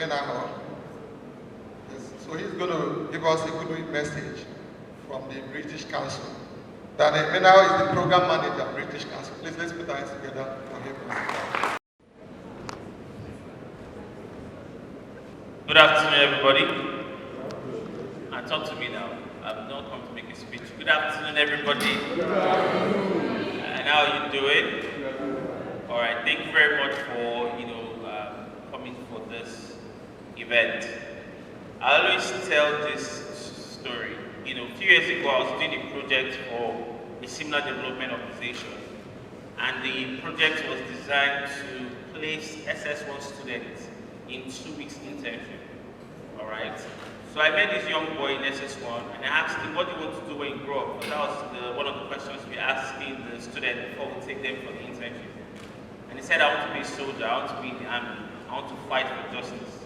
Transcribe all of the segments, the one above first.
Emenahor. So he's going to give us a Goodwill Message from the British Council. Daniel Emenahor is the program manager of British Council. Please, let's put our hands together for him. Good afternoon, everybody. Talk to me now. I'm not come to make a speech. Good afternoon, everybody. And how are you doing? All right. Thank you very much for coming for this event. I always tell this story. A few years ago, I was doing a project for a similar development organization, and the project was designed to place SS1 students in 2 weeks internship. All right. So I met this young boy in SS1, and I asked him, "What do you want to do when you grow up?" That was one of the questions we asked the student before we take them for the internship. And he said, "I want to be a soldier. I want to be in the army. I want to fight for justice."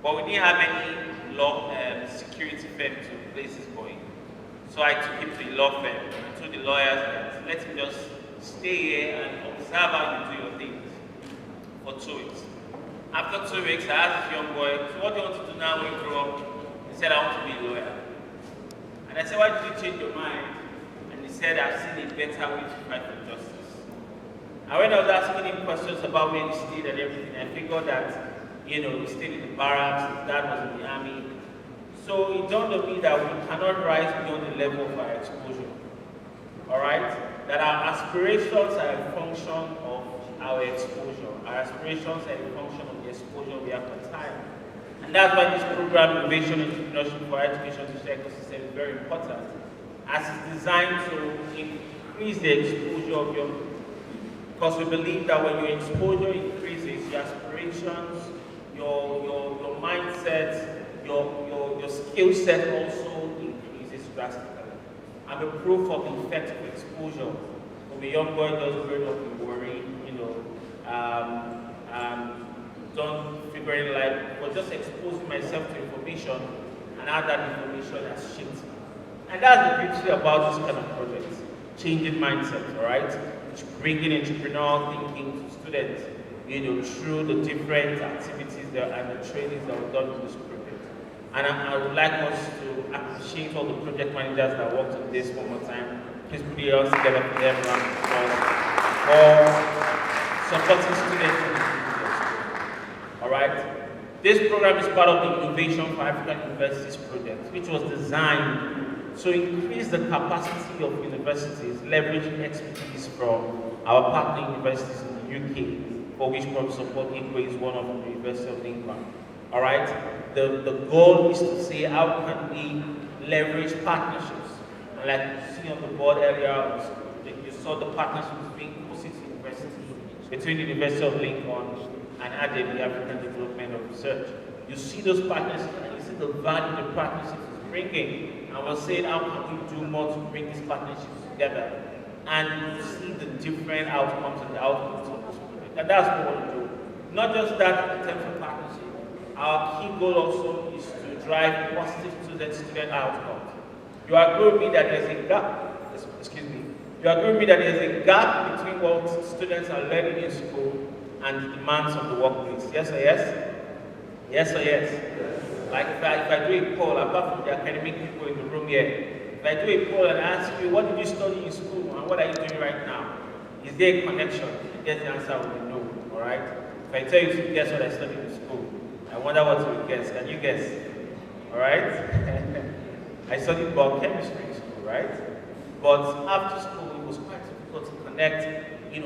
But we didn't have any law security firm to place this boy. So I took him to the law firm. I told the lawyers that let him just stay here and observe how you do your things for 2 weeks. After 2 weeks, I asked this young boy, "So what do you want to do now when you grow up?" He said, "I want to be a lawyer." And I said, "Why did you change your mind?" And he said, "I've seen a better way to fight for justice." And when I was asking him questions about where he stayed and everything, I figured that, he stayed in the barracks, his dad was in the army. So it dawned on me that we cannot rise beyond the level of our exposure. All right? That our aspirations are a function of our exposure. Our aspirations are a function of the exposure we have for time. And that's why this program, Innovation Entrepreneurship for Education Social Ecosystem, is very important, as it's designed to increase the exposure of your, because we believe that when your exposure increases, your aspirations, your mindset, your skill set also increases drastically. I'm a proof of the effect of exposure. When a young boy doesn't grow up in worry, don't figure it life, but just exposing myself to information and how that information has shaped me. And that's the beauty about this kind of project, changing mindset, all right? Bringing entrepreneurial thinking to students, through the different activities and the trainings that we've done in this project. And I would like us to appreciate all the project managers that worked on this one more time. Please put your hands together for them for supporting students. All right. This program is part of the Innovation for African Universities project, which was designed to increase the capacity of universities, leveraging expertise from our partner universities in the UK, for which Professor Paul Igwe is one of the University of England. All right. The goal is to see how can we leverage partnerships. And like you see on the board earlier, you saw the partnerships being posted to universities between the University of Lincoln and ADEB, the African Development of Research. You see those partnerships and you see the value the partnerships is bringing. And we're saying, how can we do more to bring these partnerships together? And you see the different outcomes and the outcomes of this project. And that's what we want to do. Not just that in terms of partnership. Our key goal also is to drive positive student outcomes. You agree with me that there's a gap, you agree with me that there's a gap between what students are learning in school and the demands of the workplace. Yes or yes? Yes or yes? Like if I do a poll, apart from the academic people in the room here, if I do a poll and ask you, what did you study in school and what are you doing right now? Is there a connection? You get the answer with a no, all right? If I tell you to guess what I studied in school, I wonder what you will guess. Can you guess? All right? I studied biochemistry in school, right? But after school, it was quite difficult to connect,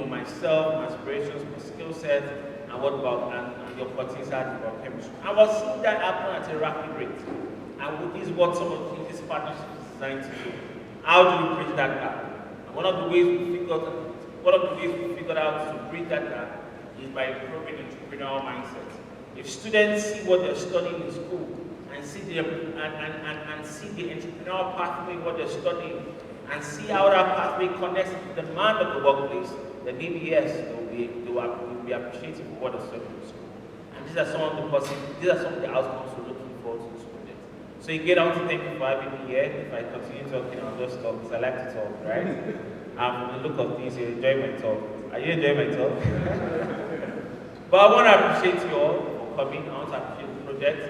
myself, my aspirations, my skill set, and what about and the opportunities I had in biochemistry. I was seeing that happen at a rapid rate. And this is what some of this partnership is designed to do. How do we bridge that gap? And one of the ways we figured out to bridge that gap is by improving entrepreneurial mindset. If students see what they're studying in school and see the entrepreneurial pathway, what they're studying, and see how that pathway connects to the demand of the workplace, then maybe yes, they will be appreciative of what they're studying in school. And these are some of the outcomes we're looking forward to this project. So again, I want to thank you for having me here. If I continue talking, I'll just talk because I like to talk, right? From the look of things, you enjoy my talk. Are you enjoying my talk? But I want to appreciate you all for coming. I want to appreciate the project.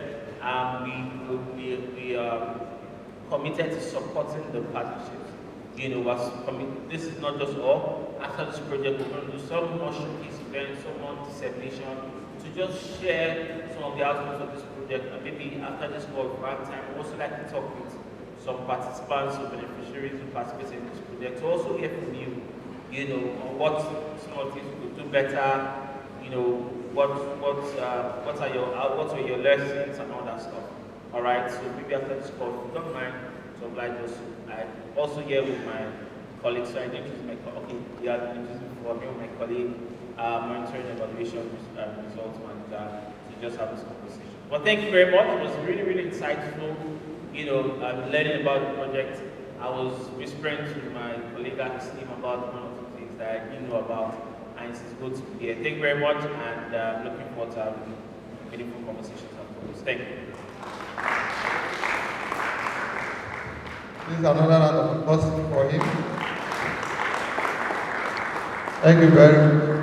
We committed to supporting the partnerships. This is not just all. After this project, we're going to do some more showcase events, some more dissemination, to just share some of the outcomes of this project. And maybe after this call, for our time, we'd also like to talk with some participants or beneficiaries who participate in this project to also hear from you, on what small things we could do better, what are your lessons and all that stuff. All right, so maybe after this call, if you don't mind, to oblige us, I also here with my colleagues. So I introduce my colleague. Okay, yeah, introduce for me and my colleague, monitoring evaluation results manager, to just have this conversation. But thank you very much. It was really, really insightful. Learning about the project. I was whispering to my colleague and his team about one of the things that I didn't know about, and it's good to be here. Thank you very much, and looking forward to having meaningful conversations afterwards. Thank you. This is another round of applause for him. Thank you very much.